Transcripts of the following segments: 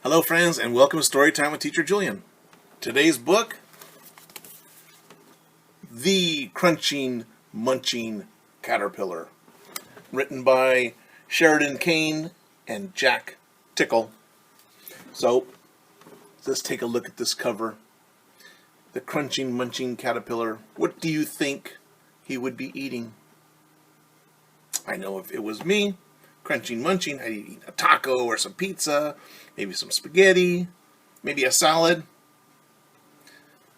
Hello friends, and welcome to Storytime with Teacher Julian. Today's book, The Crunching Munching Caterpillar, written by Sheridan Kane and Jack Tickle. So, let's take a look at this cover. The Crunching Munching Caterpillar. What do you think he would be eating? I know if it was me, crunching munching, I'd eat a taco or some pizza, maybe some spaghetti, maybe a salad.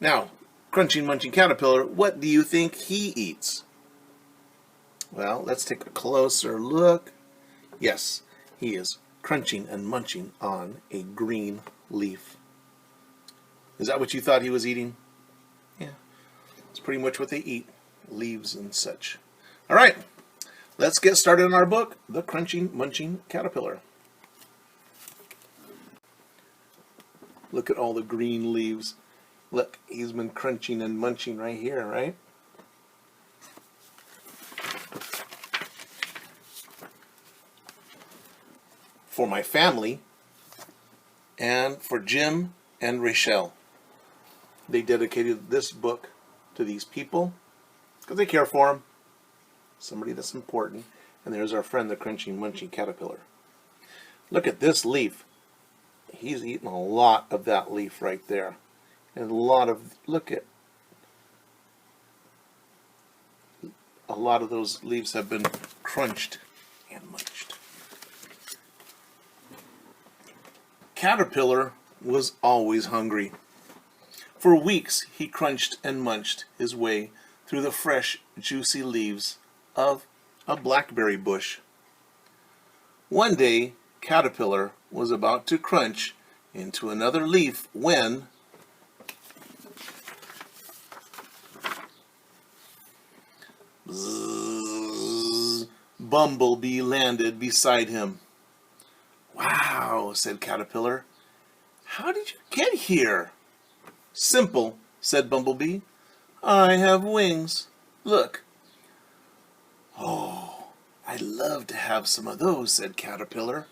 Now, Crunching Munching Caterpillar, what do you think he eats? Well, let's take a closer look. Yes, he is crunching and munching on a green leaf. Is that what you thought he was eating? Yeah, it's pretty much what they eat, leaves and such. All right. Let's get started on our book, The Crunching Munching Caterpillar. Look at all the green leaves. Look, he's been crunching and munching right here, right? For my family and for Jim and Rachel. They dedicated this book to these people because they care for them. Somebody that's important. And there's our friend, the Crunching Munching Caterpillar. Look at this leaf. He's eaten a lot of that leaf right there. And a lot of those leaves have been crunched and munched. Caterpillar was always hungry. For weeks he crunched and munched his way through the fresh, juicy leaves of a blackberry bush. One day, Caterpillar was about to crunch into another leaf when bzzz, Bumblebee landed beside him. "Wow," said Caterpillar. "How did you get here?" "Simple," said Bumblebee. "I have wings. Look." "Oh, I'd love to have some of those," said Caterpillar.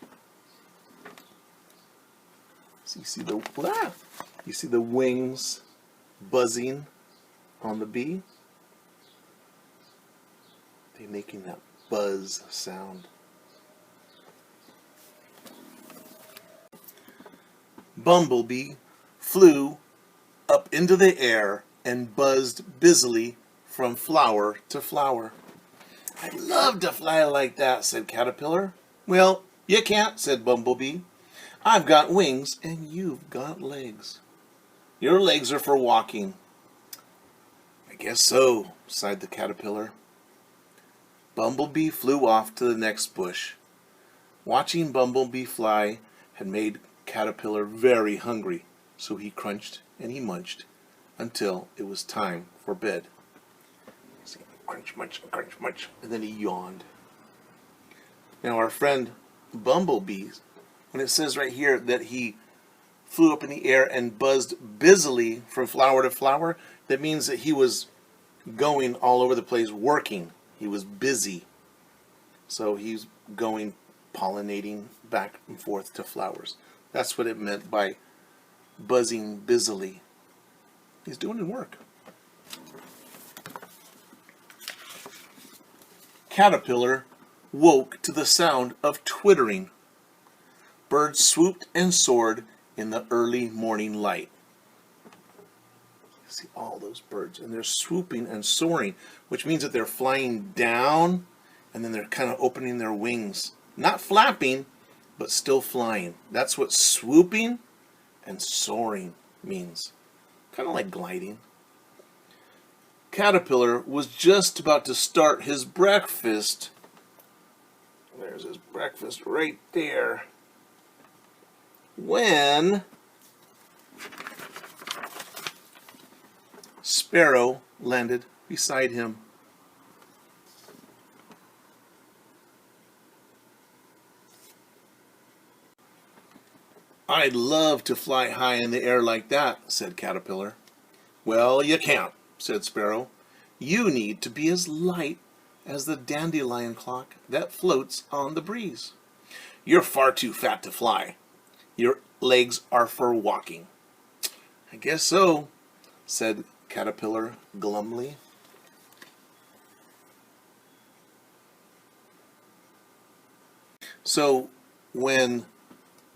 So you see the wings buzzing on the bee? They're making that buzz sound. Bumblebee flew up into the air and buzzed busily from flower to flower. "I'd love to fly like that," said Caterpillar. "Well, you can't," said Bumblebee. "I've got wings and you've got legs. Your legs are for walking." "I guess so," sighed the Caterpillar. Bumblebee flew off to the next bush. Watching Bumblebee fly had made Caterpillar very hungry, so he crunched and he munched until it was time for bed. Crunch, munch, and then he yawned. Now our friend Bumblebee, when it says right here that he flew up in the air and buzzed busily from flower to flower, that means that he was going all over the place working. He was busy. So he's going pollinating back and forth to flowers. That's what it meant by buzzing busily. He's doing his work. Caterpillar woke to the sound of twittering. Birds swooped and soared in the early morning light. You see all those birds, and they're swooping and soaring, which means that they're flying down, and then they're kind of opening their wings. Not flapping, but still flying. That's what swooping and soaring means. Kind of like gliding. Caterpillar was just about to start his breakfast. There's his breakfast right there. When Sparrow landed beside him. "I'd love to fly high in the air like that," said Caterpillar. "Well, you can't," said Sparrow. "You need to be as light as the dandelion clock that floats on the breeze. You're far too fat to fly. You're legs are for walking." "I guess so," said Caterpillar glumly. So when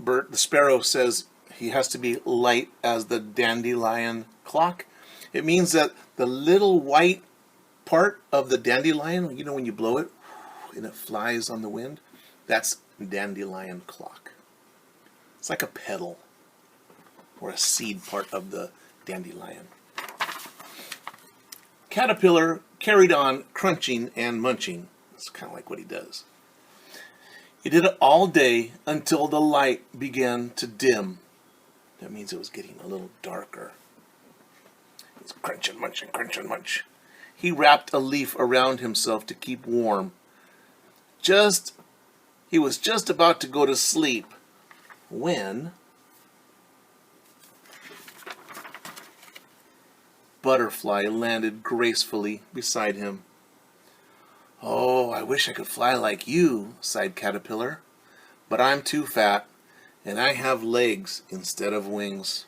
Bert the sparrow says he has to be light as the dandelion clock, it means that the little white part of the dandelion, you know, when you blow it and it flies on the wind, that's dandelion clock. It's like a petal or a seed part of the dandelion. Caterpillar carried on crunching and munching. It's kind of like what he does. He did it all day until the light began to dim. That means it was getting a little darker. He's crunch and munch and crunch and munch. He wrapped a leaf around himself to keep warm. He was just about to go to sleep when Butterfly landed gracefully beside him. "Oh, I wish I could fly like you," sighed Caterpillar, "but I'm too fat, and I have legs instead of wings."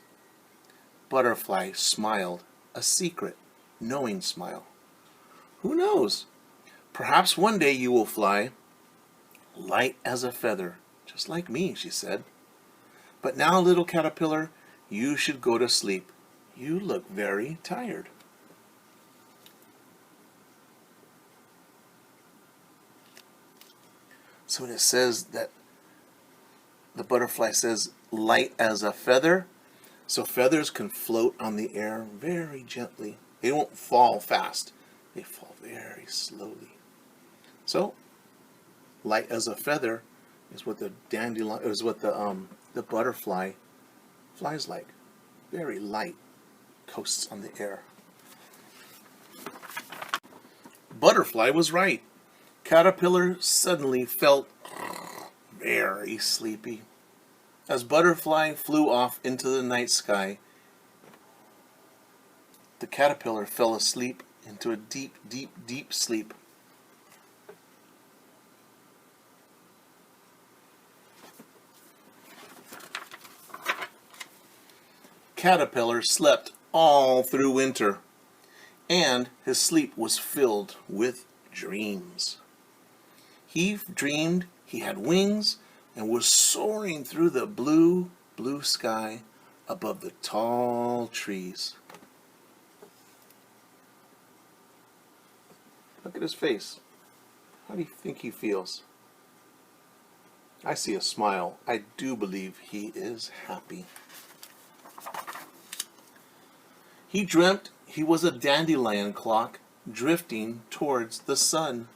Butterfly smiled, a secret, knowing smile. "Who knows? Perhaps one day you will fly light as a feather, just like me," she said. "But now, little Caterpillar, you should go to sleep. You look very tired." So when it says that the butterfly says light as a feather, so feathers can float on the air very gently. They won't fall fast. They fall very slowly. So light as a feather is what the dandelion is what the butterfly flies like. Very light, coasts on the air. Butterfly was right. Caterpillar suddenly felt very sleepy. As Butterfly flew off into the night sky, the caterpillar fell asleep into a deep, deep, deep sleep. Caterpillar slept all through winter, and his sleep was filled with dreams. He dreamed he had wings and was soaring through the blue, blue sky above the tall trees. Look at his face. How do you think he feels? I see a smile. I do believe he is happy. He dreamt he was a dandelion clock drifting towards the sun.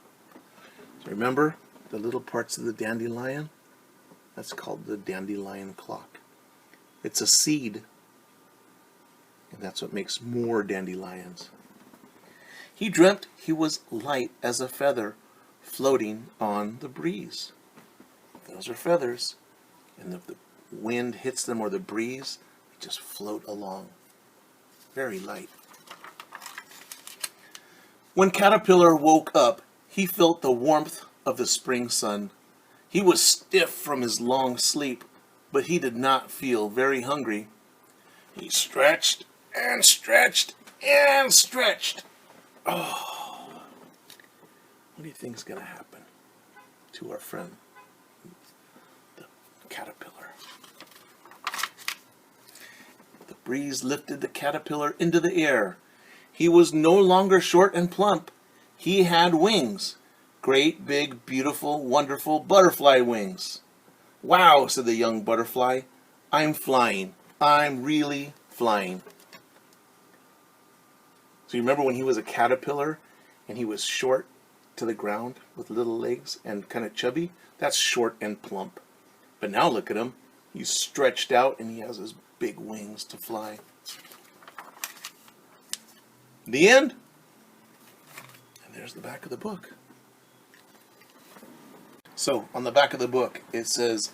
Remember the little parts of the dandelion? That's called the dandelion clock. It's a seed, and that's what makes more dandelions. He dreamt he was light as a feather floating on the breeze. Those are feathers, and if the wind hits them or the breeze, they just float along. Very light. When Caterpillar woke up, he felt the warmth of the spring sun. He was stiff from his long sleep, but he did not feel very hungry. He stretched and stretched and stretched. Oh, what do you think is going to happen to our friend, the caterpillar? The breeze lifted the caterpillar into the air. He was no longer short and plump. He had wings. Great, big, beautiful, wonderful butterfly wings. "Wow," said the young butterfly. "I'm flying. I'm really flying." So you remember when he was a caterpillar and he was short to the ground with little legs and kind of chubby? That's short and plump. But now look at him. He's stretched out and he has his big wings to fly. The end. And there's the back of the book. So, on the back of the book, it says,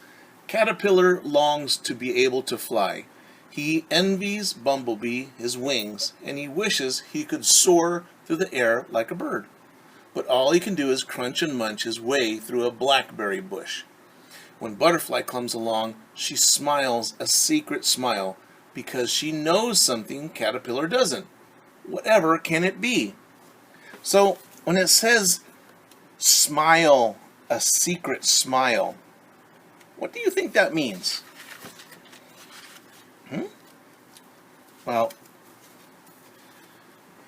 Caterpillar longs to be able to fly. He envies Bumblebee his wings, and he wishes he could soar through the air like a bird. But all he can do is crunch and munch his way through a blackberry bush. When butterfly comes along, she smiles a secret smile because she knows something caterpillar doesn't. Whatever can it be? So when it says smile a secret smile, what do you think that means? Well,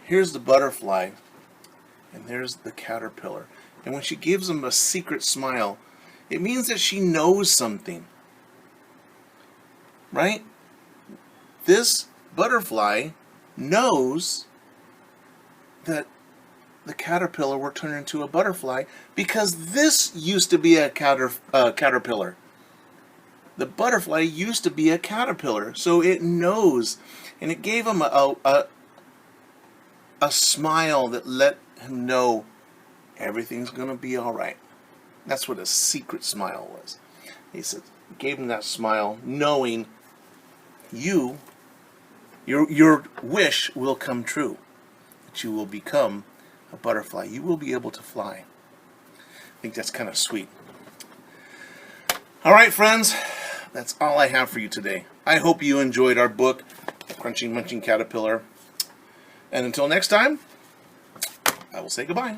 here's the butterfly, and there's the caterpillar. And when she gives them a secret smile, it means that she knows something. Right? This butterfly knows that the caterpillar will turn into a butterfly because this used to be a caterpillar. The butterfly used to be a caterpillar, so it knows, and it gave him a smile that let him know everything's going to be all right. That's what a secret smile was. He said, gave him that smile, knowing your wish will come true, that you will become a butterfly. You will be able to fly. I think that's kind of sweet. All right, friends. That's all I have for you today. I hope you enjoyed our book, Crunching Munching Caterpillar. And until next time, I will say goodbye.